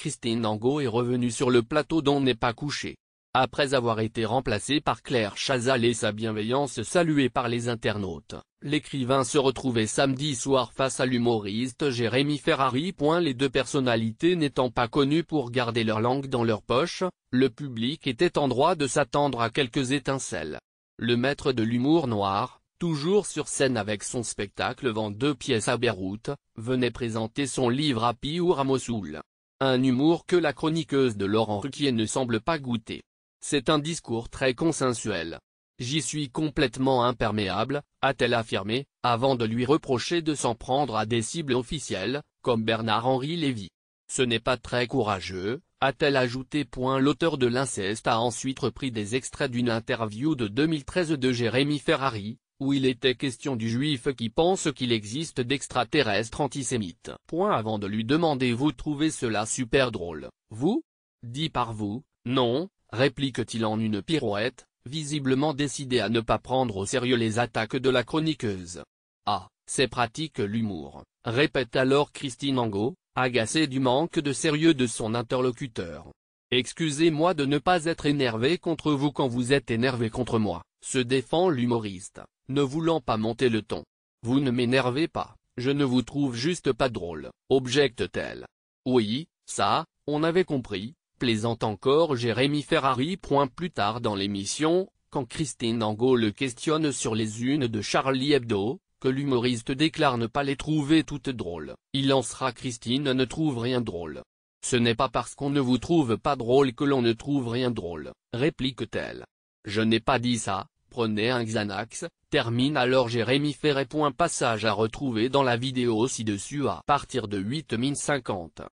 Christine Angot est revenue sur le plateau d'On n'est pas couché. Après avoir été remplacée par Claire Chazal et sa bienveillance saluée par les internautes, l'écrivain se retrouvait samedi soir face à l'humoriste Jérémy Ferrari. Les deux personnalités n'étant pas connues pour garder leur langue dans leur poche, le public était en droit de s'attendre à quelques étincelles. Le maître de l'humour noir, toujours sur scène avec son spectacle Vend deux pièces à Beyrouth, venait présenter son livre Happy Hour à Mossoul. Un humour que la chroniqueuse de Laurent Ruquier ne semble pas goûter. C'est un discours très consensuel. J'y suis complètement imperméable, a-t-elle affirmé, avant de lui reprocher de s'en prendre à des cibles officielles, comme Bernard-Henri Lévy. Ce n'est pas très courageux, a-t-elle ajouté. L'auteur de l'inceste a ensuite repris des extraits d'une interview de 2013 de Jérémy Ferrari, où il était question du juif qui pense qu'il existe d'extraterrestres antisémites. Avant de lui demander: vous trouvez cela super drôle, vous? Dit par vous, non, réplique-t-il en une pirouette, visiblement décidé à ne pas prendre au sérieux les attaques de la chroniqueuse. Ah, c'est pratique l'humour, répète alors Christine Angot, agacée du manque de sérieux de son interlocuteur. Excusez-moi de ne pas être énervé contre vous quand vous êtes énervé contre moi, se défend l'humoriste, ne voulant pas monter le ton. Vous ne m'énervez pas, je ne vous trouve juste pas drôle, objecte-t-elle. Oui, ça, on avait compris, plaisante encore Jérémy Ferrari. Plus tard dans l'émission, quand Christine Angot le questionne sur les unes de Charlie Hebdo, que l'humoriste déclare ne pas les trouver toutes drôles, il lancera: Christine ne trouve rien drôle. Ce n'est pas parce qu'on ne vous trouve pas drôle que l'on ne trouve rien drôle, réplique-t-elle. Je n'ai pas dit ça, prenez un Xanax, termine alors Jérémy Ferrari. Passage à retrouver dans la vidéo ci-dessus à partir de 8h50.